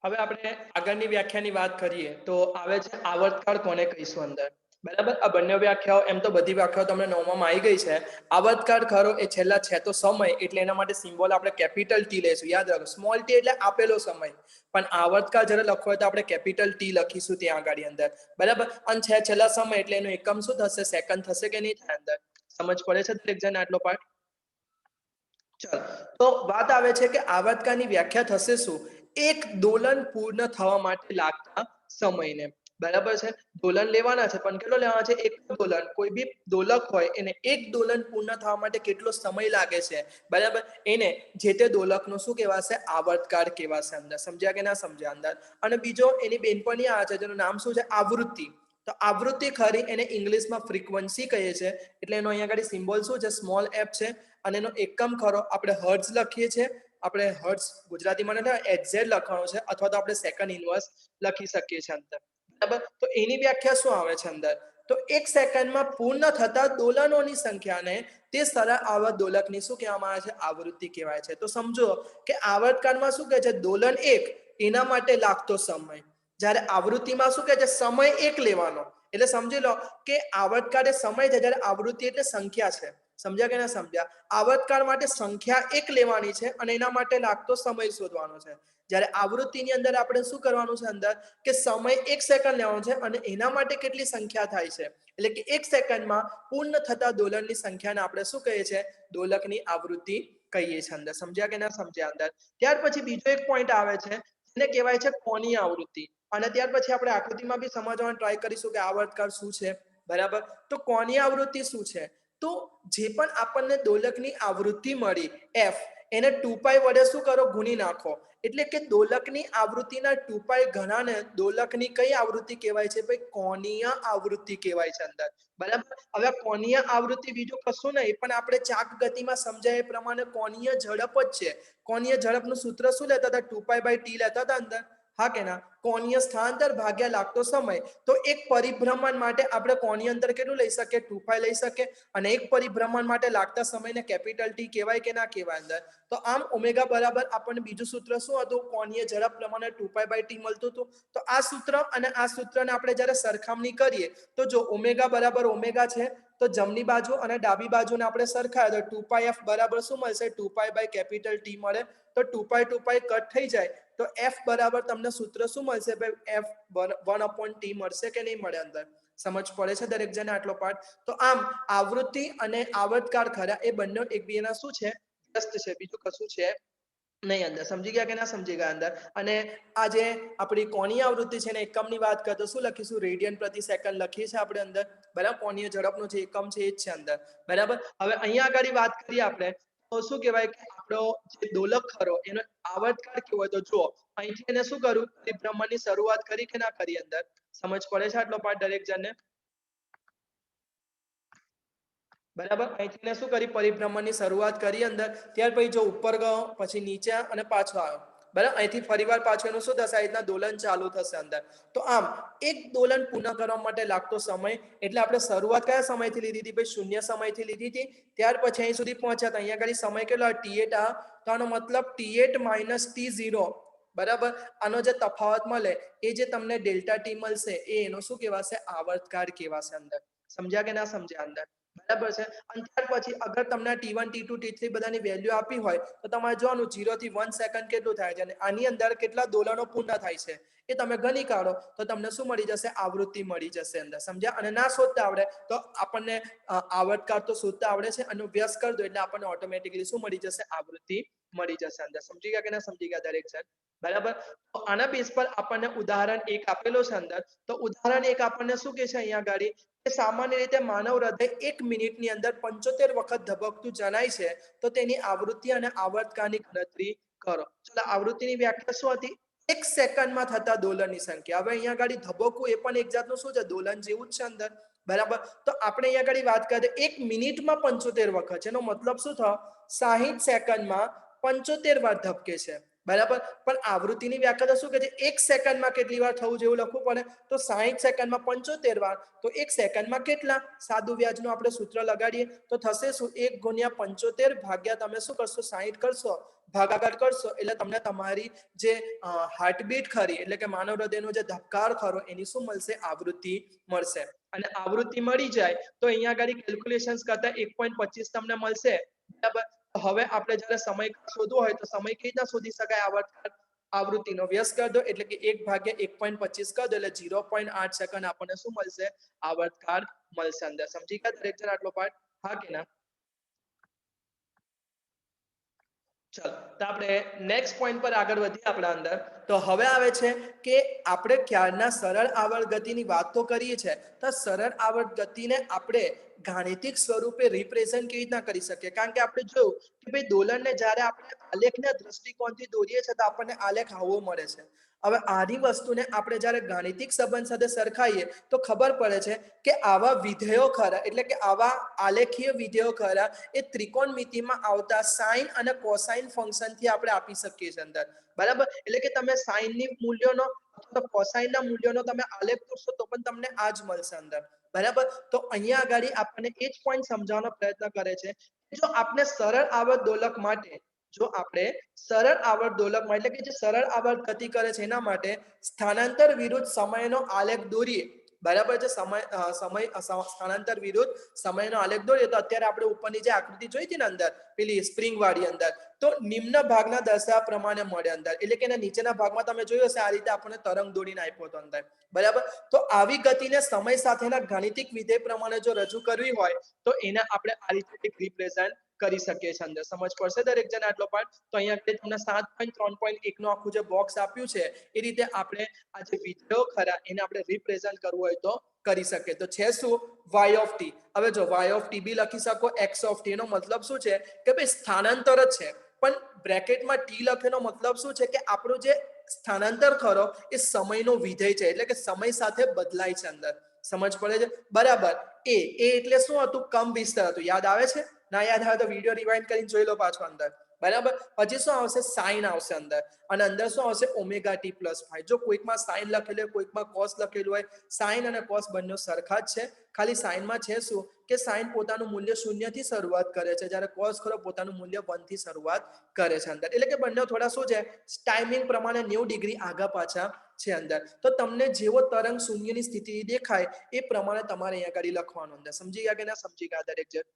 હવે આપણે આગળની વ્યાખ્યાની વાત કરીએ તો આવે છે આવર્તકાળ કોને કહીશું અંદર. બરાબર, આ બંને વ્યાખ્યાઓ એમ તો બધી વ્યાખ્યાઓ તમને નવમામાં આવી ગઈ છે. આવર્તકાળ ખરો એ છેલ્લા છે તો સમય, એટલે એના માટે સિમ્બોલ આપણે કેપિટલ ટી લઈશું. યાદ રાખો, સ્મોલ ટી એટલે આપેલો સમય, પણ આવર્તકાળ જ્યારે લખવો હોય તો આપણે કેપિટલ ટી લખીશું ત્યાં આગળ અંદર. બરાબર, અને છે છેલ્લા સમય એટલે એનું એકમ શું થશે? સેકન્ડ થશે કે નહીં થાય અંદર? સમજ પડે છે દરેક જણ આટલો પાઠ? ચાલો, તો વાત આવે છે કે આવર્તકાળની વ્યાખ્યા થશે શું? એક દોલન પૂર્ણ થવા માટે લાગતા સમયને. બરાબર છે, દોલન લેવાના છે પણ કેટલો લેવાના છે? એક દોલન. કોઈ બી દોલક હોય એને એક દોલન પૂર્ણ થવા માટે કેટલો સમય લાગે છે, બરાબર, એને જે તે દોલકનો શું કહેવાશે? આવર્તકાળ કહેવાશે અંદર. સમજ્યા કે ના સમજ્યા અંદર? અને બીજો એની બેનપણી આવે છે જેનું નામ શું છે? આવૃત્તિ. તો આવૃત્તિ ખરી એને ઇંગ્લિશમાં ફ્રીક્વન્સી કહીએ છે. એટલે એનો અહીંયા આગળ સિમ્બોલ શું છે? સ્મોલ એફ છે. અને એનો એકમ ખરો આપણે હર્ટ્ઝ લખીએ છીએ. આપણે હર્ટ્ઝ ગુજરાતીમાં એક્ઝેટ લખવાનું છે, અથવા તો આપણે સેકન્ડ ઇન્વર્સ લખી શકીએ છીએ અંદર. બરાબર, તો એની વ્યાખ્યા શું આવે છે અંદર? તો એક સેકન્ડમાં પૂર્ણ થતા દોલનોની સંખ્યાને તે સરળ આવર્ત દોલકની શું કહેવામાં આવે છે? આવૃત્તિ કહેવાય છે. તો સમજો કે આવર્તકાળમાં શું કહે છે? દોલન એક, એના માટે લાગતો સમય. જ્યારે આવૃત્તિમાં શું કહે છે? સમય એક લેવાનો. એટલે સમજી લો કે આવર્તકાળ એ સમય છે, જ્યારે આવૃત્તિ એટલે સંખ્યા છે. સમજ્યા કે ના સમજ્યા? આવર્તકાળ માટે સંખ્યા એક લેવાની છે અને એના માટે લાગતો સમય શોધવાનો છે. જ્યારે આવૃત્તિની અંદર આપણે શું કરવાનું છે અંદર? કે સમય એક સેકન્ડ લેવાનો છે અને એના માટે કેટલી સંખ્યા થાય છે, એટલે કે એક સેકન્ડમાં પૂર્ણ થતા દોલનની સંખ્યાને આપણે શું કહીએ છીએ? દોલકની આવૃત્તિ કહીએ છીએ અંદર. સમજ્યા કે ના સમજ્યા અંદર? ત્યાર પછી બીજો એક પોઈન્ટ આવે છે જેને કહેવાય છે કોણીય આવૃત્તિ. અને ત્યાર પછી આપણે આકૃતિમાં બી સમજવાનો ટ્રાય કરીશું કે આવર્તકાળ શું છે. બરાબર, તો કોણીય આવૃત્તિ શું છે? તો જે પણ આપણને દોલકની આવૃત્તિ મળી એફ, એને 2π વડે શું કરો? ગુણી નાખો. એટલે કે દોલકની આવૃત્તિના 2π ઘણાને દોલકની કઈ આવૃત્તિ કહેવાય છે? ભાઈ, કોણીય આવૃત્તિ કહેવાય છે અંદર. બરાબર, હવે કોણીય આવૃત્તિ બીજું કશું નહીં, પણ આપણે ચાક ગતિમાં સમજાય એ પ્રમાણે કોણીય ઝડપ જ છે. કોણીય ઝડપનું સૂત્ર શું લેતા હતા? 2π/t લેતા હતા અંદર. હા કે ના? કોણીય સ્થળાંતર ભાગ્યા લાગતો સમય. તો એક પરિભ્રમણ માટે આપણે કોણીય અંતર કેટલું લઈ શકીએ? 2π લઈ શકીએ. અને એક પરિભ્રમણ માટે લાગતા સમયને કેપિટલ ટી કહેવાય કે ના કહેવાય અંદર? તો આમ ઓમેગા બરાબર આપણને બીજું સૂત્ર શું હતું? કોણીય ઝડપ પ્રમાણે 2π/t મળતું હતું. તો આ સૂત્ર અને આ સૂત્રને આપણે જ્યારે સરખામણી કરીએ તો જો ઓમેગા બરાબર ઓમેગા છે, તો જમણી બાજુ અને ડાબી બાજુને આપણે સરખાય તો 2πf બરાબર શું મળશે? 2π/T મળે. તો 2π કટ થઈ જાય તો f બરાબર તમને સૂત્ર શું મળશે? ભાઈ, f 1/t મળશે કે નહીં મળે અંદર? સમજ પડે છે દરેક જણે આટલો પાઠ? તો આમ આવૃત્તિ અને આવર્તકાળ ખરા એ બંને એકબીજાના શું છે? વ્યસ્ત છે, બીજું કશું છે નહીં અંદર. સમજી ગયા કે ના સમજી ગયા અંદર? અને આ જે આપણી કોણીય આવૃત્તિ છે ને એકમની વાત કરતો શું લખીશું? રેડિયન પ્રતિ સેકન્ડ લખીએ છીએ આપણે અંદર. બરાબર, કોણીય ઝડપનો જે એકમ છે એ જ છે અંદર. બરાબર, હવે અહીંયા આગળ વાત કરીએ આપણે તો શું કહેવાય કે આપણો જે દોલક ખરો એનો આવર્તકાળ કેવો હોય? તો જુઓ, અહીંથી એને શું કરું? પરિભ્રમણની શરૂઆત કરી કે ના કરી અંદર? સમજ પડે છે આટલો પાઠ દરેક જણને? બરાબર, અહીંથી શું કરી? પરિભ્રમણની શરૂઆત કરી અંદર. ત્યાર પછી જો ઉપર ગયો, પછી નીચે અને પાછો આવ્યો. બરાબર, અહીંથી ફરીવાર પાછું એનું શું થશે? આ રીતના દોલન ચાલુ થશે અંદર. તો આમ એક દોલન પૂર્ણ કરવા માટે લાગતો સમય, એટલે આપણે શરૂઆત કયા સમયથી લીધી હતી? ભાઈ, શૂન્ય સમયથી લીધી હતી. ત્યાર પછી અહીં સુધી પહોંચ્યા હતા. અહીંયા આગળ સમય કેટલો? T8 આ. તો આનો મતલબ T8 - T0. બરાબર, આનો જે તફાવત મળે એ જે તમને ડેલ્ટા ટી મળશે એ એનો શું કહેવાશે? આવર્તકાળ કહેવાશે અંદર. સમજ્યા કે ના સમજ્યા અંદર? બરાબર છે. અને ત્યાર પછી અગર તમને T1 T2 T3 બધાની વેલ્યુ આપી હોય તો તમારે જોવાનું 0 થી 1 સેકન્ડ કેટલું થાય છે અને આની અંદર કેટલા દોલનો પૂર્ણ થાય છે એ તમે ગણી કાઢો તો તમને શું મળી જશે? આવૃત્તિ મળી જશે અંદર. સમજ્યા? અને ના શોધતા આવડે તો આપણને આવર્તકાળ તો શોધતા આવડે છે અને વ્યસ્ત કરી દો એટલે આપણને ઓટોમેટિકલી શું મળી જશે? આવૃત્તિ મળી જશે અંદર. સમજી ગયા કે ના સમજી ગયા દરેક જણ? બરાબર, તો આના બેઝ પર આપણને ઉદાહરણ એક આપેલો છે અંદર. તો ઉદાહરણ એક આપણને શું કહે છે અહીંયા ગાડી? કે સામાન્ય રીતે માનવ હૃદય 1 મિનિટની અંદર 75 વખત ધબકતું જણાય છે. તો તેની આવૃત્તિ અને આવર્તકાળની ગણતરી કરો. ચલો, આવૃત્તિની વ્યાખ્યા શું હતી? એક સેકન્ડમાં થતા દોલનની સંખ્યા. હવે અહીંયા ગાડી ધબકવું એ પણ એક જાતનું શું છે? દોલન જેવું જ છે અંદર. બરાબર, તો આપણે અહીંયા ગાડી વાત કરીએ 1 મિનિટમાં 75 વખત. એનો મતલબ શું થયો? 60 સેકન્ડમાં 75 વાર ધબકે છે. બરાબર, પણ આવૃત્તિની વ્યાખ્યા તો શું કે છે, 1 સેકન્ડમાં કેટલી વાર થવું જેવું લખવું પડે, તો 60 સેકન્ડમાં 75 વાર, તો 1 સેકન્ડમાં કેટલા, સાદું વ્યાજનું આપણે સૂત્ર લગાડીએ તો થશે શું, 1 ગુણ્યા 75 ભાગ્યા તમે શું કરશો, 60 કરશો, ભાગાકાર કરશો, એટલે તમને તમારી જે હાર્ટબીટ ખરી, એટલે કે માનવ હૃદયનો જે ધબકાર ખરો, એની શું મળશે, આવૃત્તિ મળશે. અને આવૃત્તિ મળી જાય તો અહીંયા આગળ કેલ્ક્યુલેશન્સ કરતા 1.25 તમને મળશે. બરાબર, હવે આપણે જ્યારે સમય શોધવો હોય તો સમય કેવી રીતના શોધી શકાય, આવૃત્તિનો વ્યસ્ત કરી દો, એટલે કે 1 ભાગ્યા 1.25 કરી દો, એટલે 0.8 સેકન્ડ આપણને શું મળશે, આવર્તકાળ મળશે. અંદર સમજી ગયા દરેક જણ આટલો પાર્ટ, હા કે ના? ચલો, તો આપણે નેક્સ્ટ પોઈન્ટ પર આગળ વધીએ આપણા અંદર. તો હવે આવે છે કે આપણે ક્યારના સરળ આવર્ત ગતિની વાત તો કરીએ છીએ, તો સરળ આવર્ત ગતિને આપણે ગાણિતિક સ્વરૂપે રિપ્રેઝન્ટ કેવી રીતના કરી શકીએ, કારણ કે આપણે જોયું કે ભાઈ દોલનને જ્યારે આપણે આલેખના દ્રષ્ટિકોણથી દોરીએ છીએ તો આપણને આલેખ આવો મળે છે. હવે આની વસ્તુને આપણે જ્યારે ગાણિતિક સંબંધ સાથે સરખાઈએ તો ખબર પડે છે કે આવા વિધેયો ખરા, એટલે કે આવા આલેખીય વિધેયો ખરા, એ ત્રિકોણમિતિમાં આવતા સાઇન અને કોસાઇન ફંક્શનથી આપણે આપી શકીએ છીએ અંદર. બરાબર, એટલે કે તમે સાઇનની મૂલ્યોનો અથવા કોસાઇનના મૂલ્યોનો તમે આલેખ કરશો તો પણ તમને આ જ મળશે અંદર. બરાબર, તો અહીંયા આગળ આપણને એ જ પોઈન્ટ સમજાવવાનો પ્રયત્ન કરે છે કે જો આપણે સરળ આવર્ત દોલક માટે, જો આપણે સરળ આવર્ત દોલકમાં, એટલે કે જે સરળ આવર્ત ગતિ કરે છે એના માટે સ્થાનાંતર વિરુદ્ધ સમયનો આલેખ દોરીએ. બરાબર છે, સ્થાનાંતર વિરુદ્ધ સમયનો આલેખ દોરીએ તો અત્યારે આપણે ઉપરની જે આકૃતિ જોઈ હતી ને અંદર, પેલી સ્પ્રિંગ વાળી અંદર, તો નિમ્ન ભાગના દર્શાવ્યા પ્રમાણે મળે અંદર, એટલે કે નીચેના ભાગમાં તમે જોયું હશે આ રીતે આપણને તરંગ દોરીને આપ્યો હતો અંદર. બરાબર, તો આવી ગતિને સમય સાથેના ગાણિતિક વિધેય પ્રમાણે જો રજૂ કરવી હોય તો એને આપણે આ રીતે રિપ્રેઝન્ટ કરી શકીએ છીએ અંદર. સમજ પડશે દરેક જણ આટલો પાર્ટ? તો અહીંયા તમને 7.3.1 નું આખું જે બોક્સ આપ્યું છે એ રીતે આપણે આ જે વિધેયો ખરા એને આપણે રિપ્રેઝન્ટ કરવું હોય તો કરી શકીએ. તો છે શું, y ઓફ t. હવે જો y ઓફ t બી લખી શકો, x ઓફ t, એનો મતલબ શું છે કે ભાઈ સ્થાનાંતર જ છે, પણ બ્રેકેટમાં t લખેનો મતલબ શું છે કે આપણું જે સ્થાનાંતર ખરો એ સમયનો વિધેય છે, એટલે કે સમય સાથે બદલાય છે અંદર. સમજ પડે છે? બરાબર. એ એટલે શું હતું, કમ વિસ્તાર હતું. યાદ આવે છે? ના યાદ આવે તો વિડીયો રિવાઇન્ડ કરીને જોઈ લો પાછો અંદર. બરાબર, પછી શું આવશે, સાઇન આવશે અંદર, અને અંદર શું આવશે, ઓમેગા ટી પ્લસ 5. જો કોઈકમાં સાઇન લખેલું હોય, કોઈકમાં કોસ લખેલું હોય, સાઇન અને કોસ બંને સરખા જ છે, ખાલી સાઇનમાં છે શું કે સાઇન પોતાનું મૂલ્ય 0 થી શરૂઆત કરે છે, જ્યારે કોસ ખરો પોતાનું મૂલ્ય 1 થી શરૂઆત કરે છે અંદર. એટલે કે બંને થોડા શું છે, ટાઈમિંગ પ્રમાણે 90 ડિગ્રી આગા પાછા છે અંદર. તો તમને જેવો તરંગ શૂન્યની સ્થિતિ દેખાય એ પ્રમાણે તમારે અહીંયા આગળ લખવાનું અંદર. સમજી ગયા કે ના સમજી ગયા દરેક જણ?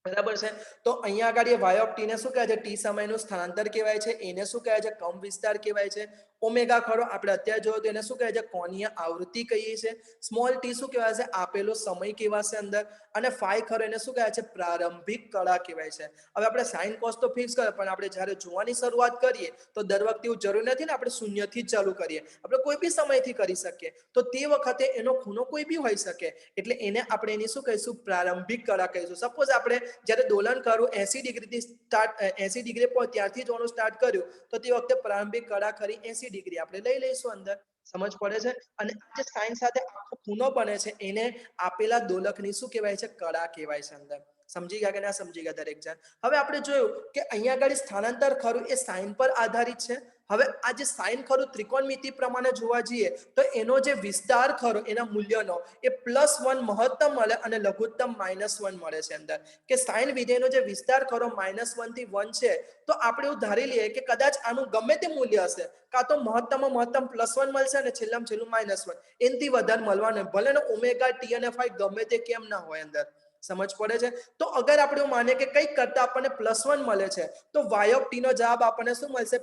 બરાબર છે. તો અહીંયા આગળ y ઓફ t ને શું કહે છે, t સમયનું સ્થાનાંતર કહેવાય છે, એને શું કહે છે, કમ વિસ્તાર કહેવાય છે. ઓમેગા ખરો આપણે અત્યારે જોયો તો એને શું કહે છે, કોણીય આવૃત્તિ કહીએ છીએ. સ્મોલ t શું કહેવાય છે, આપેલો સમય કહેવાશે અંદર. અને ફાઈ ખરો એને શું કહે છે, પ્રારંભિક કળા કહેવાય છે. હવે આપણે સાઇન કોસ તો ફિક્સ કરે, પણ આપણે જ્યારે જોવાની શરૂઆત કરીએ તો દર વખતે એવું જરૂર નથી ને આપણે શૂન્યથી જ ચાલુ કરીએ, આપણે કોઈ બી સમયથી કરી શકીએ. તો તે વખતે એનો ખૂણો કોઈ બી હોઈ શકે, એટલે એને આપણે એની શું કહીશું, પ્રારંભિક કળા કહીશું. સપોઝ આપણે જ્યારે દોલન કરું 80 ડિગ્રીથી સ્ટાર્ટ, 80 ડિગ્રી પર ત્યારથી જોવાનું સ્ટાર્ટ કર્યું તો તે વખતે પ્રારંભિક કળા ખરી 80 ડિગ્રી આપણે લઈ લઈશું અંદર. સમજ પડે છે? અને આ જે સાઇન સાથે આખો ખૂણો બને છે એને આપેલા દોલકની શું કહેવાય છે, કળા કહેવાય છે અંદર. સમજી ગયા કે ના સમજી ગયા દરેક જણ? હવે આપણે જોયું કે અહીંયા આગળ સ્થાનાંતર ખરું એ સાઇન પર આધારિત છે. હવે આ જે સાઇન ખરું ત્રિકોણમિતિ પ્રમાણે જોવા જઈએ તો એનો જે વિસ્તાર ખરો એના મૂલ્યનો એ +1 મહત્તમ મળે અને લઘુત્તમ -1 મળે છે અંદર. કે સાઇન વિધેયનો જે વિસ્તાર ખરો -1 થી 1 છે, તો આપણે એવું ધારી લઈએ કે કદાચ આનું ગમે તે મૂલ્ય હશે, કાં તો મહત્તમમાં મહત્તમ +1 મળશે અને છેલ્લામાં છેલ્લું -1, એનાથી વધારે મળવાનું, ભલે ને ઓમેગા ટી અને ફાઈ ગમે તે કેમ ના હોય અંદર. સમજ પડે છે? તો અગર આપણે એવું માનીએ કે કંઈક કરતા આપણને +1 મળે છે તો y ઓફ t નો જવાબ આપણને શું મળશે,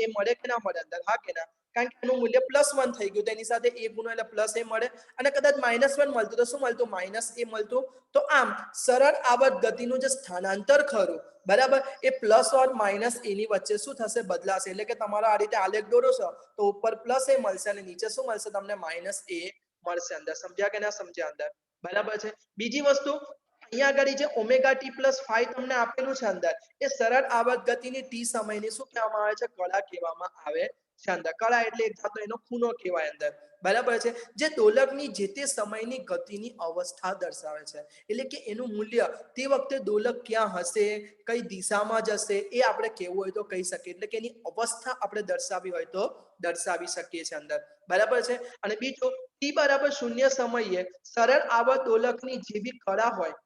+a મળે કે ના મળે અંદર? હા કે ના? કારણ કે એનું મૂલ્ય +1 થઈ ગયું, તેની સાથે a ગુણો એટલે +a મળે, અને કદાચ -1 મળતું તો શું મળતું, -a મળતું. તો આમ સરળ આવર્ત ગતિનું જે સ્થાનાંતર ખરું, બરાબર, એ પ્લસ ઓર માઇનસ a ની વચ્ચે શું થશે, બદલાશે. એટલે કે તમારો આ રીતે આલેખ દોરો છો તો ઉપર +a મળશે અને નીચે શું મળશે તમને, -a મળશે અંદર. સમજ્યા કે ના સમજ્યા અંદર? બરાબર છે. બીજી વસ્તુ, અહીંયા આગળ જે ઓમેગા ટી પ્લસ 5 તમને આપેલું છે અંદર, એ સરળ આવર્ત ગતિની t સમયની શું કહેવામાં આવે છે, કળા કહેવામાં આવે છે અંદર. કળા એટલે એક જાતનો એનો ખૂણો કહેવાય અંદર, બરાબર છે, જે દોલકની જે તે સમયની ગતિની અવસ્થા દર્શાવે છે. એટલે કે એનું મૂલ્ય તે વખતે દોલક ક્યાં હશે, કઈ દિશામાં જશે, એ આપણે કહેવું હોય તો કહી શકીએ. એટલે કે એની અવસ્થા આપણે દર્શાવી હોય તો દર્શાવી શકીએ છીએ અંદર, બરાબર છે. અને બીજું, ટી બરાબર શૂન્ય સમયે સરળ આવર્ત દોલકની જેવી કળા હોય,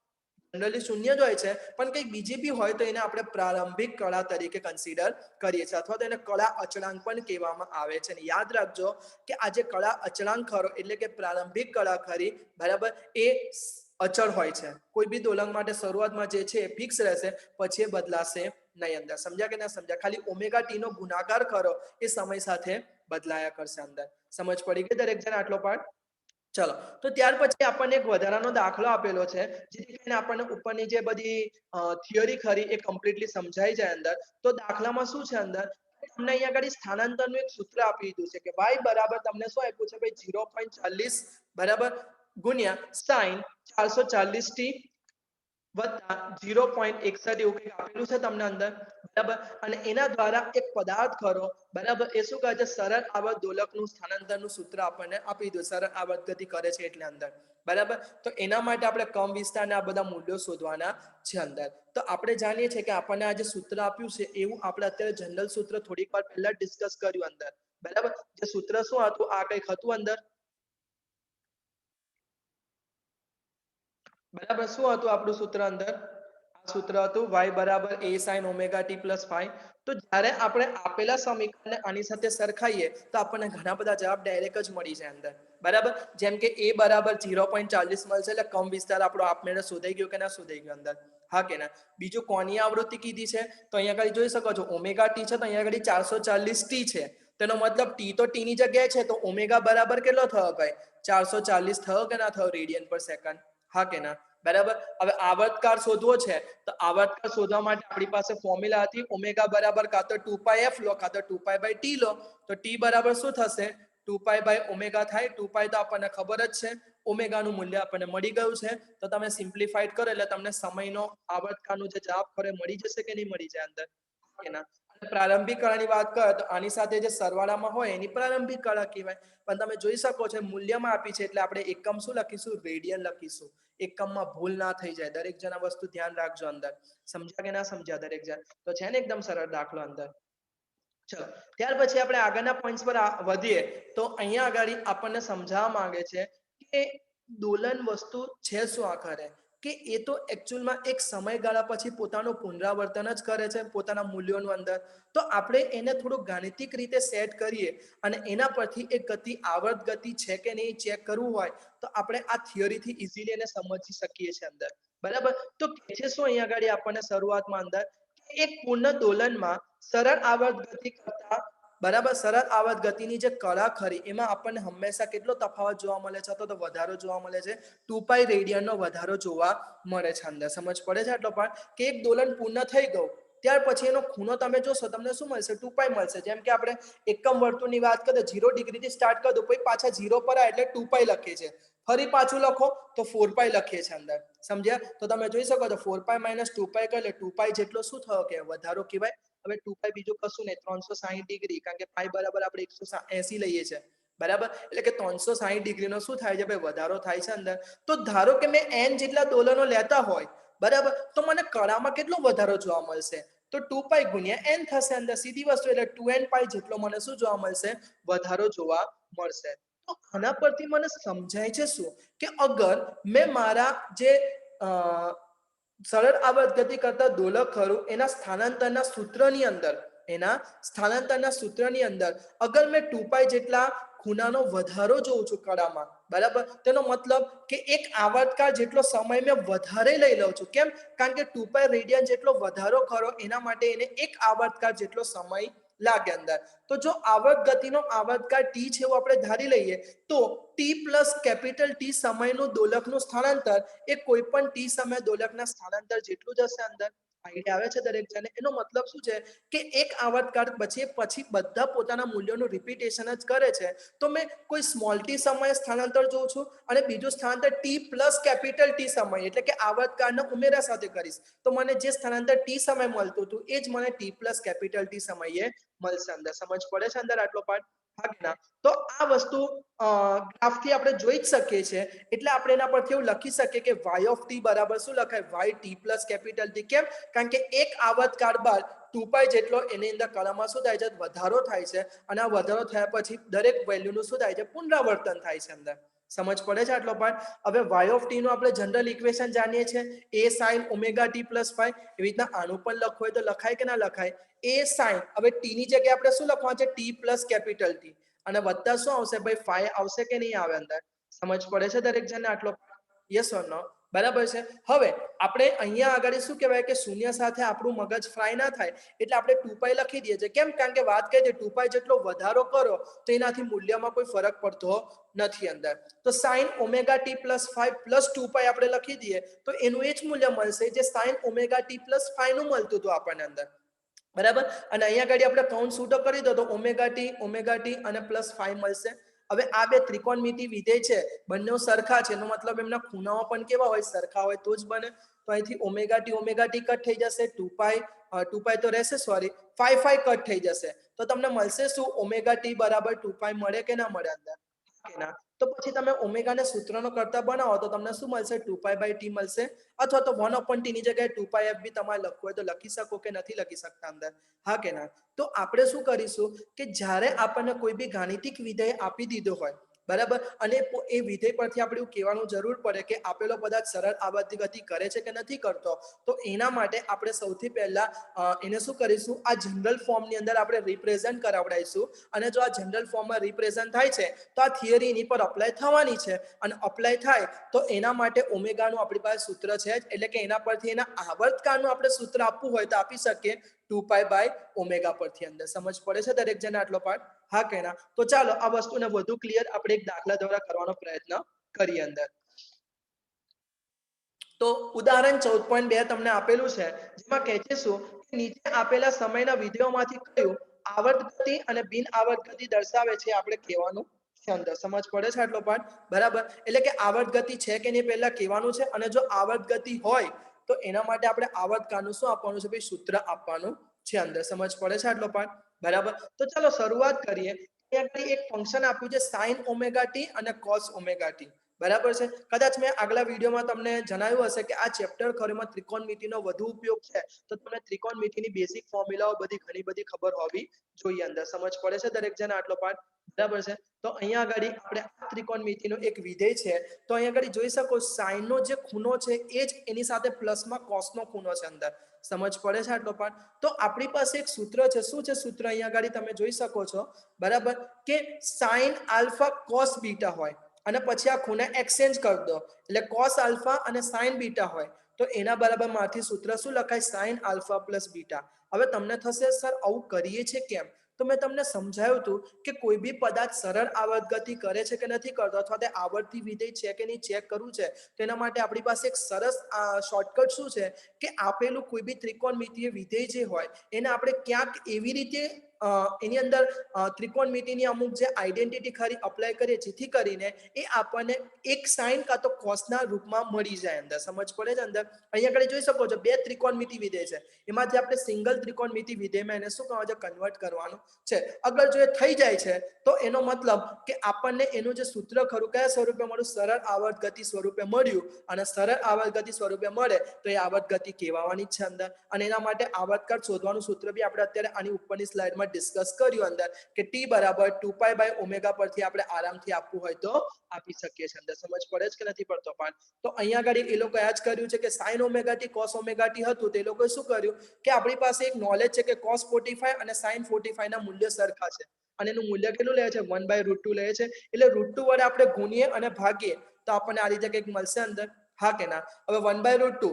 જનરલી શૂન્ય જ હોય છે, પણ કંઈક બીજી બી હોય તો એને આપણે પ્રારંભિક કળા તરીકે કન્સિડર કરીએ છીએ, અથવા તો એને કળા અચળાંક પણ કહેવામાં આવે છે. અને યાદ રાખજો કે આ જે કળા અચળાંક ખરો એટલે કે પ્રારંભિક કળા ખરી, બરાબર, એ અચળ હોય છે. કોઈ બી દોલક માટે શરૂઆતમાં જે છે એ ફિક્સ રહેશે, પછી એ બદલાશે નહીં અંદર. સમજ્યા કે ના સમજ્યા? ખાલી ઓમેગા ટી નો ગુણાકાર કરો એ સમય સાથે બદલાયા કરશે અંદર. સમજ પડી ગઈ દરેક જણ આટલો પાર્ટ? ચલો, તો ત્યાર પછી આપણને એક વધારાનો દાખલો આપેલો છે, જેથી કરીને આપણને ઉપરની જે બધી થિયરી ખરી એ કમ્પ્લીટલી સમજાઈ જાય અંદર. તો દાખલામાં શું છે અંદર, તમને અહીંયા આગળ સ્થાનાંતરનું એક સૂત્ર આપી દીધું છે કે y બરાબર તમને શું આપ્યું છે ભાઈ, 0.40 બરાબર ગુણ્યા sin 440t વત્તા 0.61 એવું કંઈક આપેલું છે તમને અંદર, બરાબર. અને એના દ્વારા એક પદાર્થ ખરો, બરાબર, એ શું કહે છે, સરળ આવર્ત દોલકનું સ્થાનાંતરનું સૂત્ર આપણને આપી દીધું, સરળ આવર્ત ગતિ કરે છે એટલે અંદર, બરાબર. તો એના માટે આપણે ક્રમ વિસ્તાર ને આ બધા મૂલ્યો શોધવાના છે અંદર. તો આપણે જાણીએ છીએ કે આપણને આ જે સૂત્ર આપ્યું છે એવું આપણે અત્યારે જનરલ સૂત્ર થોડીક વાર પહેલા ડિસ્કસ કર્યું અંદર, બરાબર. જે સૂત્ર શું હતું, આ કંઈક હતું અંદર, બરાબર. શું હતું આપણું સૂત્ર અંદર? આ સૂત્ર હતું y બરાબર a sin omega t plus phi. તો જ્યારે આપણે આપેલા સમીકરણને આની સાથે સરખાઈએ તો આપણને ઘણા બધા જવાબ ડાયરેક્ટ જ મળી જાય અંદર, બરાબર. જેમ કે a બરાબર 0.40 મળશે એટલે કમ વિસ્તાર આપણો આપમેળે શોધાઈ ગયો કે ના શોધાઈ ગયો અંદર, હા કે ના? બીજું કોની આવૃત્તિ કીધી છે, તો અહીંયા આગળ જોઈ શકો છો ઓમેગા ટી છે, તો અહીંયા આગળ 440 ટી છે. તેનો મતલબ ટી તો ટી ની જગ્યાએ છે, તો ઓમેગા બરાબર કેટલો થયો ભાઈ, 440 થયો કે ના થયો રેડિયન પર સેકન્ડ, હા કે ના? બરાબર. હવે આવર્તકાળ શોધવો છે, તો આવર્તકાળ શોધવા માટે આપણી પાસે ફોર્મ્યુલા હતી ઓમેગા બરાબર કાં તો 2πf લો કાં તો 2π/t લો. તો t બરાબર શું થશે, 2π/ઓમેગા થાય. 2π તો આપણને ખબર જ છે, ઓમેગાનું મૂલ્ય આપણને મળી ગયું છે. તો તમે સિમ્પ્લિફાઈડ કરો એટલે તમને સમયનો આવર્તકાળનો જે જવાબ ખરે મળી જશે કે નહીં મળી જાય અંદર, કે ના? અને પ્રારંભિક કળાની વાત કરો તો આની સાથે જે સરવાળામાં હોય એની પ્રારંભિક કળા કહેવાય. પણ તમે જોઈ શકો છો મૂલ્યમાં આપી છે એટલે આપણે એકમ શું લખીશું, રેડિયન લખીશું. એકમમાં ભૂલ ના થઈ જાય, દરેક જણ આ વસ્તુ ધ્યાન રાખજો અંદર. સમજ્યા કે ના સમજ્યા દરેક જણ? તો છે ને એકદમ સરળ દાખલો અંદર. ચલો, ત્યાર પછી આપણે આગળના પોઈન્ટ્સ પર વધીએ. તો અહીંયા આગળ આપણને સમજાવવા માંગે છે કે દોલન વસ્તુ છે શું આખરે, કે એ તો એકચ્યુઅલમાં એક સમયગાળા પછી પોતાનું પુનરાવર્તન જ કરે છે પોતાના મૂલ્યોનું અંદર. તો આપણે એને થોડું ગાણિતિક રીતે સેટ કરીએ અને એના પરથી એક ગતિ આવર્ત ગતિ છે કે નહીં ચેક કરવું હોય તો આપણે આ થિયરીથી ઇઝીલી એને સમજી શકીએ છીએ અંદર, બરાબર. તો કે છે શું અહીંયા આગળ આપણને શરૂઆતમાં અંદર, એક પૂર્ણ દોલનમાં સરળ આવર્ત ગતિ કરતા, બરાબર, સરળ આવર્ત ગતિની જે કળા ખરી એમાં આપણને હંમેશા કેટલો તફાવત જોવા મળે છે, તો વધારો જોવા મળે છે, 2π રેડિયનનો વધારો જોવા મળે છે અંદર. સમજ પડે છે આટલો પાર્ટ? કે એક દોલન પૂર્ણ થઈ ગયું ત્યાર પછી એનો ખૂણો તમે જોશો તમને શું મળશે, 2π મળશે. જેમ કે આપણે એકમ વર્તુળની વાત કરીએ 0 ડિગ્રીથી સ્ટાર્ટ કરી દો, પછી પાછા 0 પર આવે એટલે 2π લખીએ છીએ, ફરી પાછું લખો તો 4π લખીએ છીએ અંદર. સમજ્યા? તો તમે જોઈ શકો છો 4π - 2π કરે એટલે 2π જેટલો શું થયો કે વધારો કહેવાય. હવે 2π બીજું કશું નહીં, 360 ડિગ્રી, કારણ કે પાઈ બરાબર આપણે 180 લઈએ છીએ, બરાબર. એટલે કે 360 ડિગ્રીનો શું થાય છે ભાઈ, વધારો થાય છે અંદર. તો ધારો કે મેં n જેટલા દોલનો લેતા હોય, બરાબર, તો મને કળામાં કેટલો વધારો જોવા મળશે, તો 2π ગુણ્યા n થશે અંદર, સીધી વસ્તુ. એટલે 2nπ જેટલો મને શું જોવા મળશે, વધારો જોવા મળશે. તો આના પરથી મને સમજાય છે શું, કે અગર મેં મારા જે સરળ આવર્ત ગતિ કરતા દોલક ખરું એના સ્થાનાંતરના સૂત્રની અંદર, એના સ્થાનાંતરના સૂત્રની અંદર અગર મેં 2π જેટલા ખૂણાનો વધારો જોઉં છું કળામાં, બરાબર, તેનો મતલબ કે એક આવર્તકાળ જેટલો સમય મેં વધારે લઈ લઉં છું. કેમ? કારણ કે 2π રેડિયન જેટલો વધારો ખરો એના માટે એને એક આવર્તકાળ જેટલો સમય લાગે અંદર. તો જો આવર્ત ગતિનો આવર્તકાળ t છે એવું આપણે ધારી લઈએ તો t પ્લસ કેપિટલ T સમયનું દોલકનું સ્થાનાંતર એ કોઈ પણ t સમય દોલકના સ્થાનાંતર જેટલું જ હશે અંદર. આઈડિયા આવે છે દરેક જણને? એનો મતલબ શું છે કે એક આવર્તકાળ પછી બધા પોતાના મૂલ્યોનું રિપીટેશન જ કરે છે. તો મેં કોઈ સ્મોલ t સમયે સ્થાનાંતર જોઉં છું અને બીજું સ્થાનાંતર t પ્લસ કેપિટલ T સમય એટલે કે આવર્તકાળના ઉમેરા સાથે કરીશ તો મને જે સ્થાનાંતર t સમય મળતું હતું એ જ મને t પ્લસ કેપિટલ T સમયે મળશે અંદર. સમજ પડે છે અંદર આટલો પાર્ટ? હા કે ના? તો આ વસ્તુ ગ્રાફથી આપણે જોઈ જ શકીએ છીએ. એટલે આપણે એના પરથી એવું લખી શકીએ કે y ઓફ t બરાબર શું લખાય? yt plus capital T. કેમ? કારણ કે એક આવર્તકાળ બાદ 2π જેટલો એની અંદર કળામાં શું થાય છે? વધારો થાય છે. અને આ વધારો થયા પછી દરેક વેલ્યુનું શું થાય છે? પુનરાવર્તન થાય છે અંદર. સમજ પડે છે આટલો પાર્ટ? હવે y ઓફ t નું આપણે જનરલ ઇક્વેશન જાણીએ છીએ, a sin omega t plus phi. એવી રીતના આનું પણ લખવું હોય તો લખાય કે ના લખાય? a sin, હવે t ની જગ્યાએ આપણે શું લખવાનું છે? t plus capital T. અને વત્તા શું આવશે ભાઈ? phi આવશે કે નહીં આવે અંદર? સમજ પડે છે દરેક જણને આટલો? યસ ઓર નો? બરાબર છે. હવે આપણે અહીંયા આગળ શું કહેવાય કે શૂન્ય સાથે આપણું મગજ ફ્રાય ના થાય એટલે આપણે 2π લખી દઈએ છીએ. કેમ? કારણ કે વાત કહી છે 2π જેટલો વધારો કરો તો એનાથી મૂલ્યમાં કોઈ ફરક પડતો નથી અંદર. તો sin omega t plus 5 plus 2π આપણે લખી દઈએ તો એનું એ જ મૂલ્ય મળશે જે sin ઓમેગા t પ્લસ 5 નું મળતું હતું આપણને અંદર. બરાબર? અને અહીંયા આગળ આપણે કૌંસ છૂટો કરી દો તો ઓમેગા ટી અને પ્લસ 5 મળશે. હવે આ બે ત્રિકોણમિતિ વિધેય છે, બંને સરખા છે, એનો મતલબ એમના ખૂણાઓ પણ કેવા હોય? સરખા હોય તો જ બને. તો અહીંથી ઓમેગા ટી કટ થઈ જશે, 2π તો રહેશે, સોરી 5 કટ થઈ જશે. તો તમને મળશે શું? ઓમેગા ટી બરાબર 2π મળે કે ના મળે અંદર? કે ના? તો પછી તમે ઓમેગાને સૂત્રનો કરતા બનાવો તો તમને શું મળશે? 2π/t મળશે. અથવા તો 1/t ની જગ્યાએ 2πf બી તમારે લખવું હોય તો લખી શકો કે નથી લખી શકતા અંદર? હા કે ના? તો આપણે શું કરીશું કે જ્યારે આપણને કોઈ બી ગાણિતિક વિધેય આપી દીધો હોય, બરાબર, અને એ વિધેય પરથી આપણે એવું કહેવાનું જરૂર પડે કે આપેલો પદાર્થ સરળ આવર્ત ગતિ કરે છે કે નથી કરતો, તો એના માટે આપણે સૌથી પહેલા એને શું કરીશું? આ જનરલ ફોર્મની અંદર આપણે રિપ્રેઝન્ટ કરાવડાવીશું. અને જો આ જનરલ ફોર્મમાં રિપ્રેઝન્ટ થાય છે તો આ થિયરી એની પર અપ્લાય થવાની છે. અને અપ્લાય થાય તો એના માટે ઓમેગાનું આપણી પાસે સૂત્ર છે જ, એટલે કે એના પરથી એના આવર્તકાળનું આપણે સૂત્ર આપવું હોય તો આપી શકીએ 2π/ω પરથી અંદર. સમજ પડે છે દરેક જણને આટલો પાર્ટ? હા કે ના? તો ચાલો આ વસ્તુને વધુ ક્લિયર આપણે એક દાખલા દ્વારા કરવાનો પ્રયત્ન કરીએ અંદર. તો ઉદાહરણ 14.2 તમને આપેલું છે, જેમાં કહે છે શું કે નીચે આપેલા સમયના વિધેયોમાંથી કયું આવર્ત ગતિ અને બિન આવર્ત ગતિ દર્શાવે છે આપણે કહેવાનું છે અંદર. સમજ પડે છે આટલો પાર્ટ? બરાબર. એટલે કે આવર્ત ગતિ છે કે નહીં પહેલા કહેવાનું છે, અને જો આવર્ત ગતિ હોય તો એના માટે આપણે આવર્તકાળનું શું આપવાનું છે ભાઈ? સૂત્ર આપવાનું છે અંદર. સમજ પડે છે આટલો પાર્ટ? બરાબર. તો ચાલો શરૂઆત કરીએ. અહીંયા એક ફંક્શન આપ્યું છે sin ઓમેગા t અને cos ઓમેગા t. બરાબર છે. કદાચ મેં આગલા વિડીયોમાં તમને જણાવ્યું હશે કે આ ચેપ્ટર ખરેખર ત્રિકોણમિતિનો વધુ ઉપયોગ છે, તો તમને ત્રિકોણમિતિની બેઝિક ફોર્મ્યુલાઓ બધી ઘણી બધી ખબર હોવી જોઈએ અંદર. સમજ પડે છે દરેક જણ આટલો પાર્ટ? બરાબર છે. તો અહીંયા આગળ આપણે આ ત્રિકોણમિતિનો એક વિધેય છે, તો અહીંયા આગળ જોઈ શકો sin નો જે ખૂણો છે એ જ એની સાથે પ્લસમાં cos નો ખૂણો છે અંદર. સમજ પડે છે આટલો પાર્ટ? તો આપણી પાસે એક સૂત્ર છે. શું છે સૂત્ર? અહીંયા આગળ તમે જોઈ શકો છો, બરાબર, કે sin આલ્ફા cos બીટા હોય અને પછી આ ખૂણે એક્સચેન્જ કરી દો એટલે cos આલ્ફા અને sin બીટા હોય તો એના બરાબર માંથી સૂત્ર શું લખાય? sin alpha plus beta. હવે તમને થશે સર આવું કરીએ છે કેમ? તો મેં તમને સમજાવ્યું હતું કે કોઈ બી પદાર્થ સરળ આવર્ત ગતિ કરે છે કે નથી કરતો, અથવા તે આવર્તી વિધેય છે કે નહીં ચેક કરવું છે, તો એના માટે આપણી પાસે એક સરસ શોર્ટકટ શું છે કે આપેલું કોઈ બી ત્રિકોણમિતિય વિધેય જે હોય એને આપણે ક્યાંક એવી રીતે એની અંદર ત્રિકોણમિતિની અમુક જે આઈડેન્ટિટી ખરી અપ્લાય કરીએ જેથી કરીને એ આપણને એક સાઇન કાં તો કોસના રૂપમાં મળી જાય અંદર. સમજ પડે છે અંદર? અહીંયા આગળ જોઈ શકો છો બે ત્રિકોણમિતિ વિધેય છે, એમાંથી આપણે સિંગલ ત્રિકોણમિતિ વિધેયમાં એને શું કરવાનું છે? કન્વર્ટ કરવાનું છે. અગર જો એ થઈ જાય છે તો એનો મતલબ કે આપણને એનું જે સૂત્ર ખરું કયા સ્વરૂપે મળ્યું? સરળ આવર્ત ગતિ સ્વરૂપે મળ્યું. અને સરળ આવર્ત ગતિ સ્વરૂપે મળે તો એ આવર્ત ગતિ કહેવાની જ છે અંદર. અને એના માટે આવર્તકાળ શોધવાનું સૂત્ર બી આપણે અત્યારે આની ઉપરની સ્લાઇડમાં ડિસ્કસ કર્યું અંદર કે t બરાબર 2π/ω પરથી આપણે આરામથી આપવું હોય તો આપી શકીએ છીએ અંદર. સમજ પડે છે કે નથી પડતો પાર્ટ? તો અહીંયા આગળ એ લોકો આ જ કર્યું છે કે sin omega t cos omega t હતું, તે લોકોએ શું કર્યું કે આપણી પાસે એક નોલેજ છે કે cos 45 અને sin 45 ના મૂલ્ય સરખા છે, અને એનું મૂલ્ય કેટલું લે છે? 1/√2 લે છે. એટલે √2 વડે આપણે ગુણીએ અને ભાગીએ તો આપણને આ રીતે કંઈક મળશે અંદર. હા કે ના? હવે 1/√2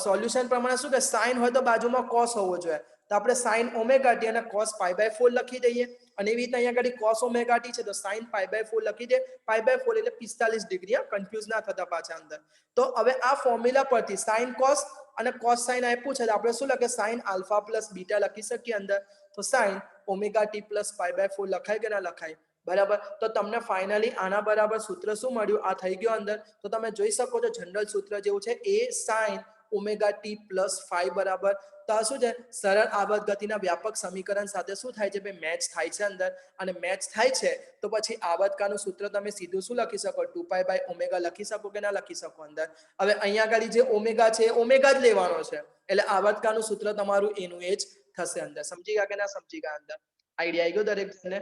સોલ્યુશન પ્રમાણે શું કે sin હોય તો બાજુમાં cos હોવો જોઈએ, તો આપણે sin ઓમેગા t અને cos π/4 લખી દઈએ. અને એવી રીતે અહીંયા આગળ cos ઓમેગા t છે તો sin π/4 લખી દે. π/4 એટલે 45 ડિગ્રી. કન્ફ્યુઝ ના થતા પાછા અંદર. તો હવે આ ફોર્મ્યુલા પરથી sin cos અને cos sin આપ્યું છે તો આપણે શું લખીએ? sin આલ્ફા પ્લસ બીટા લખી શકીએ અંદર. તો sin ઓમેગા t પ્લસ π/4 લખાય કે ના લખાય? બરાબર. તો તમને ફાઇનલી આના બરાબર સૂત્ર શું મળ્યું? આ થઈ ગયો અંદર. તો તમે જોઈ શકો છો જનરલ સૂત્ર જેવું છે a sin omega t plus 5 બરાબર. તો આ શું છે સરળ આવર્ત ગતિના વ્યાપક સમીકરણ સાથે શું થાય છે ભાઈ મેચ થાય છે અંદર અને મેચ થાય છે તો પછી આવર્તકાળનું સૂત્ર તમે સીધું શું લખી શકો 2π/ω લખી શકો કે ના લખી શકો અંદર હવે અહીંયા આગળ જે ઓમેગા છે એ ઓમેગા જ લેવાનો છે એટલે આવર્તકાળનું સૂત્ર તમારું એનું એ જ થશે અંદર સમજી ગયા કે ના સમજી ગયા અંદર આઈડિયા આવી ગયો દરેક જણને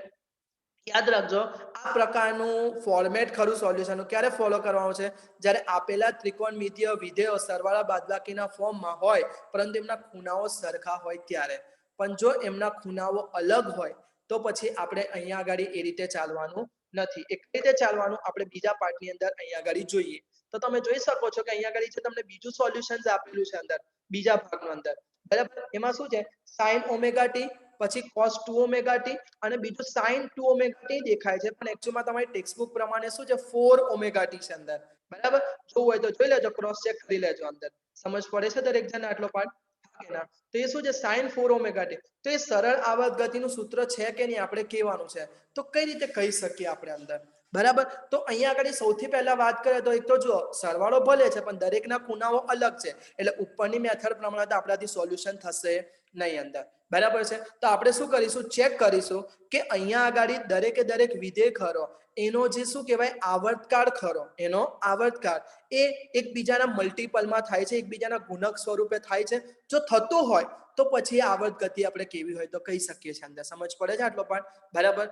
યાદ રાખજો આ પ્રકારનું ફોર્મેટ ખરું સોલ્યુશનનું ક્યારે ફોલો કરવાનું છે જ્યારે આપેલા ત્રિકોણમિતીય વિધેયો સરવાળા બાદબાકીના ફોર્મમાં હોય પરંતુ એમના ખૂણાઓ સરખા હોય ત્યારે પણ જો એમના ખૂણાઓ અલગ હોય તો પછી આપણે અહીંયા આગળ એ રીતે ચાલવાનું નથી એક રીતે ચાલવાનું આપણે બીજા પાર્ટની અંદર અહીંયા આગળ જોઈએ તો તમે જોઈ શકો છો કે અહીંયા આગળ છે તમને બીજું સોલ્યુશન આપેલું છે અંદર બીજા ભાગનું અંદર બરાબર એમાં શું છે sin ઓમેગા ટી પછી cos 2 ઓમેગા ટી અને બીજું sin 2 ઓમેગા ટી દેખાય છે પણ એકચ્યુઅલમાં તમારી ટેક્સ્ટબુક પ્રમાણે શું છે 4 ઓમેગા ટી છે અંદર બરાબર જોવું હોય તો જોઈ લેજો ક્રોસ ચેક કરી લેજો અંદર સમજ પડે છે દરેક જણ આટલો પાર્ટ કે ના તો એ શું છે sin 4 ઓમેગા ટી તો એ સરળ આવર્ત ગતિનું સૂત્ર છે કે નહીં આપણે કહેવાનું છે તો કઈ રીતે કહી શકીએ આપણે અંદર બરાબર તો અહીંયા આગળ સૌથી પહેલા વાત કરીએ તો એક તો જો સરવાળો ભલે છે પણ દરેકના ખૂણાઓ અલગ છે એટલે ઉપરની મેથડ પ્રમાણે તો આપણાથી સોલ્યુશન થશે નહીં અંદર બરાબર છે તો આપણે શું કરીશું ચેક કરીશું કે અહીંયા આગળ દરેકે દરેક વિધેય ખરો એનો જે શું કહેવાય આવર્તકાળ ખરો એનો આવર્તકાળ એ એકબીજાના મલ્ટિપલમાં થાય છે એકબીજાના ગુણક સ્વરૂપે થાય છે જો થતું હોય તો પછી આવર્ત ગતિ આપણે કેવી હોય તો કહી શકીએ છીએ અંદર સમજ પડે છે આટલો પાર્ટ બરાબર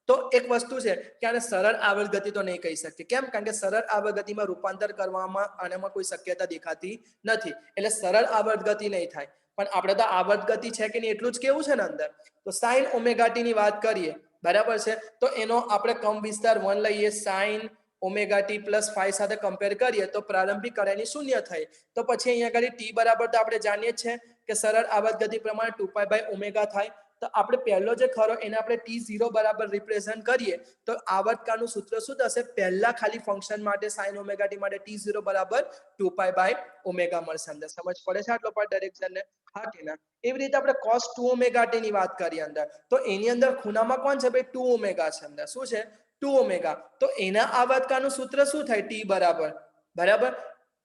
તો એક વસ્તુ છે કે આને સરળ આવર્ત ગતિ તો નહીં કહી શકીએ કેમ કારણ કે સરળ આવર્ત ગતિમાં રૂપાંતર કરવામાં આનામાં કોઈ શક્યતા દેખાતી નથી એટલે સરળ આવર્ત ગતિ નહીં થાય પણ આપણે તો આવર્ત ગતિ છે કે નહીં એટલું જ કેવું છે ને અંદર તો sin ઓમેગા ટી ની વાત કરીએ બરાબર છે તો એનો આપણે કમ વિસ્તાર 1 લઈએ sin ઓમેગા ટી પ્લસ 5 સાથે કમ્પેર કરીએ તો પ્રારંભિક કરેની શૂન્ય થઈ તો પછી અહીંયા આગળ ટી બરાબર તો આપણે જાણીએ જ છે કે સરળ આવર્ત ગતિ પ્રમાણે 2π/ω થાય તો આપણે પહેલો જે ખરો એને આપણે t0 બરાબર રિપ્રેઝન્ટ કરીએ તો આવર્તકાળનું સૂત્ર શું થશે પહેલા ખાલી ફંક્શન માટે sin ઓમેગા ટી માટે t0 બરાબર 2π/ω મળશે અંદર સમજ પડે છે આટલો પાર્ટ દરેક જણને હા કે ના એવી રીતે આપણે cos 2 ઓમેગા ટી ની વાત કરીએ અંદર તો એની અંદર ખૂણામાં કોણ છે ભાઈ 2 ઓમેગા છે અંદર શું છે 2 ઓમેગા તો એના આવર્તકાળનું સૂત્ર શું થાય t બરાબર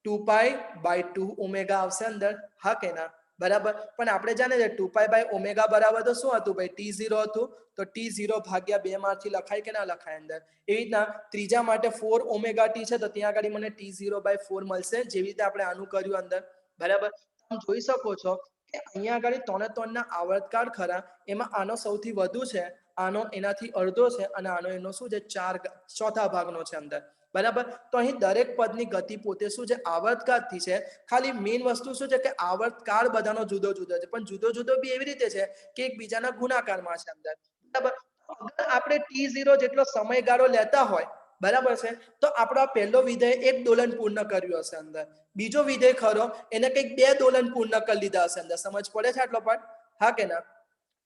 2π/2 ઓમેગા આવશે અંદર હા કે ના બરાબર પણ આપણે જાણે છે 2π/ω બરાબર તો શું હતું ભાઈ t0 હતું તો t0 ભાગ્યા 2 માંથી લખાય કે ના લખાય અંદર એવી રીતના ત્રીજા માટે 4 ઓમેગા ટી છે તો ત્યાં આગળ મને t0/4 મળશે જેવી રીતે આપણે આનું કર્યું અંદર બરાબર તમે જોઈ શકો છો કે અહીંયા આગળ 3 ના આવર્તકાળ ખરા એમાં આનો સૌથી વધુ છે આનો એનાથી અડધો છે અને આનો એનો શું છે ચોથા ભાગનો છે અંદર બરાબર તો અહીં દરેક પદની ગતિ પોતે શું છે આવર્તકાળથી છે ખાલી મેઇન વસ્તુ શું છે કે આવર્તકાળ બધાનો જુદો જુદો છે પણ જુદો જુદો બી એવી રીતે છે કે એકબીજાના ગુણાકારમાં છે અંદર બરાબર અગર આપણે t0 જેટલો સમયગાળો લેતા હોય બરાબર છે તો આપણો પહેલો વિધેય એક દોલન પૂર્ણ કર્યું હશે અંદર બીજો વિધેય ખરો એને કંઈક 2 દોલન પૂર્ણ કરી લીધા હશે અંદર સમજ પડે છે આટલો પાર્ટ હા કે ના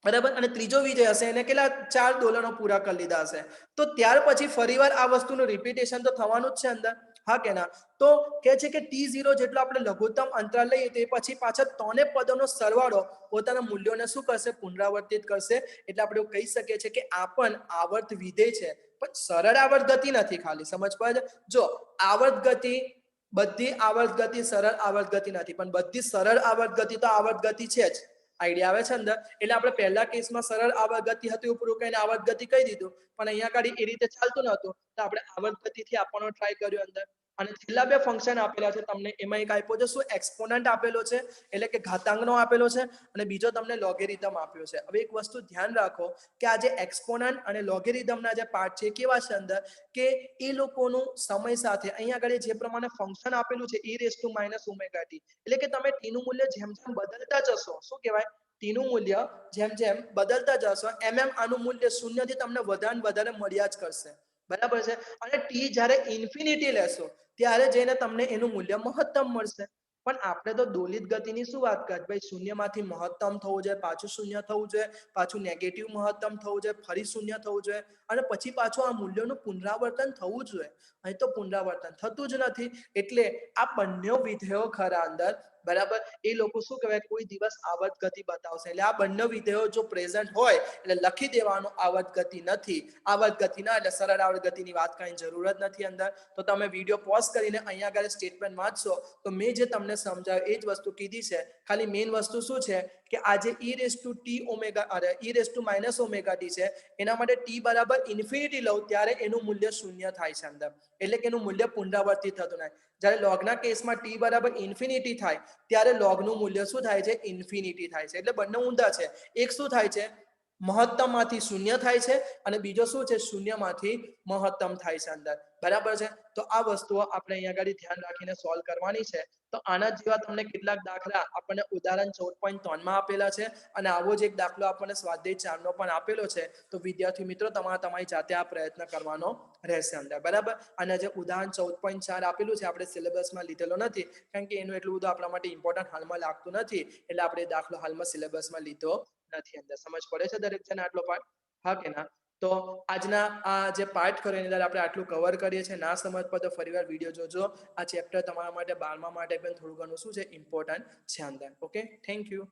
બરાબર અને ત્રીજો વિજય હશે એને કેટલા 4 દોલનો પૂરા કરી લીધા હશે તો ત્યાર પછી ફરીવાર આ વસ્તુનું રિપીટેશન તો થવાનું જ છે અંદર હા કે ના તો કહે છે કે t0 જેટલો આપણે લઘુત્તમ અંતરાલ લઈએ તે પછી પાછા 3 પદોનો સરવાળો પોતાના મૂલ્યોને શું કરશે પુનરાવર્તિત કરશે એટલે આપણે કહી શકીએ છીએ કે આ પણ આવર્ત વિધેય છે પણ સરળ આવર્ત ગતિ નથી ખાલી સમજ પડે જો આવર્ત ગતિ બધી આવર્ત ગતિ સરળ આવર્ત ગતિ નથી પણ બધી સરળ આવર્ત ગતિ તો આવર્ત ગતિ છે જ આઈડિયા આવે છે અંદર એટલે આપણે પહેલા કેસમાં સરળ આવર્ત ગતિ હતી ઉપરું કહીને આવર્ત ગતિ કહી દીધું પણ અહીંયા આગળ એ રીતે ચાલતું નહોતું તો આપણે આવર્ત ગતિથી આપવાનો ટ્રાય કર્યો અંદર અને છેલ્લા 2 ફંક્શન આપેલા છે તમને એમાં એક આપ્યો છે શું એક્સપોનન્ટ આપેલો છે એટલે કે ઘાતાંકનો આપેલો છે અને બીજો તમને લોગેરિધમ આપ્યો છે હવે એક વસ્તુ ધ્યાન રાખો કે આ જે એક્સપોનન્ટ અને લોગેરિધમના જે પાર્ટ છે કેવા છે અંદર કે એ લોકોનું સમય સાથે અહીંયા આગળ જે પ્રમાણે ફંક્શન આપેલું છે e raised to minus omega t એટલે કે તમે t નું મૂલ્ય જેમ જેમ બદલતા જશો શું કહેવાય t નું મૂલ્ય જેમ જેમ બદલતા જશો એમ આનું મૂલ્ય 0 થી તમને વધારે મળ્યા જ કરશે બરાબર છે અને t જ્યારે ઇન્ફિનિટી લેશો ત્યારે જઈને તમને એનું મૂલ્ય મહત્તમ મળશે પણ આપણે તો દોલિત ગતિની શું વાત કરી ભાઈ શૂન્યમાંથી મહત્તમ થવું જોઈએ પાછું શૂન્ય થવું જોઈએ પાછું નેગેટિવ મહત્તમ થવું જોઈએ ફરી શૂન્ય થવું જોઈએ અને પછી પાછું આ મૂલ્યોનું પુનરાવર્તન થવું જોઈએ અહીં તો પુનરાવર્તન થતું જ નથી એટલે આ બંને વિધેયો ખરા અંદર બરાબર. એ લોકો શું કહેવાય, કોઈ દિવસ આવર્ત ગતિ બતાવશે. એટલે આ બંને વિધેયો જો પ્રેઝન્ટ હોય એટલે લખી દેવાનું આવર્ત ગતિ નથી. આવર્ત ગતિ ના એટલે સરળ આવર્ત ગતિની વાત કઈ જરૂર જ નથી અંદર. તો તમે વિડીયો પોઝ કરીને અહીંયા આગળ સ્ટેટમેન્ટ વાંચશો તો મેં જે તમને સમજાવ્યું એ જ વસ્તુ કીધી છે. ખાલી મેઇન વસ્તુ શું છે કે આ જે e−t છે એના માટે t બરાબર ઇન્ફિનિટી લઉં ત્યારે એનું મૂલ્ય શૂન્ય થાય છે અંદર. એટલે કે એનું મૂલ્ય પુનરાવર્તિત થતું નથી. જ્યારે લોગના કેસમાં t બરાબર ઇન્ફિનિટી થાય ત્યારે લોગનું મૂલ્ય શું થાય છે, ઇન્ફિનિટી થાય છે. એટલે બંને ઊંધા છે. એક શું થાય છે, મહત્તમ માંથી શૂન્ય થાય છે અને બીજો શું છે, શૂન્ય માંથી મહત્તમ થાય છે અંદર. બરાબર છે. તો આ વસ્તુઓ આપણે અહીંયા આગળ ધ્યાન રાખીને સોલ્વ કરવાની છે. તો આના જેવા તમને કેટલાક દાખલા આપણને ઉદાહરણ 14.3 માં આપેલા છે અને આવો જ એક દાખલો આપણને સ્વાધ્યાય 4 નો પણ આપેલો છે. તો વિદ્યાર્થી મિત્રો તમારી જાતે આ પ્રયત્ન કરવાનો રહેશે અંદર. બરાબર. અને જે ઉદાહરણ 14.4 આપેલું છે આપણે સિલેબસમાં લીધેલો નથી કારણ કે એનું એટલું બધું આપણા માટે ઇમ્પોર્ટન્ટ હાલમાં લાગતું નથી. એટલે આપણે દાખલો હાલમાં સિલેબસમાં લીધો નથી અંદર. સમજ પડે છે દરેક જણ આટલો પાર્ટ? હા કે ના? તો આજના આ જે પાર્ટ કર્યો એની અંદર આપણે આટલું કવર કરીએ છીએ. ના સમજ પડે તો ફરીવાર વિડીયો જોજો. આ ચેપ્ટર તમારા માટે 12મા માટે પણ થોડું ઘણું શું છે, ઇમ્પોર્ટન્ટ છે અંદર. Okay, thank you.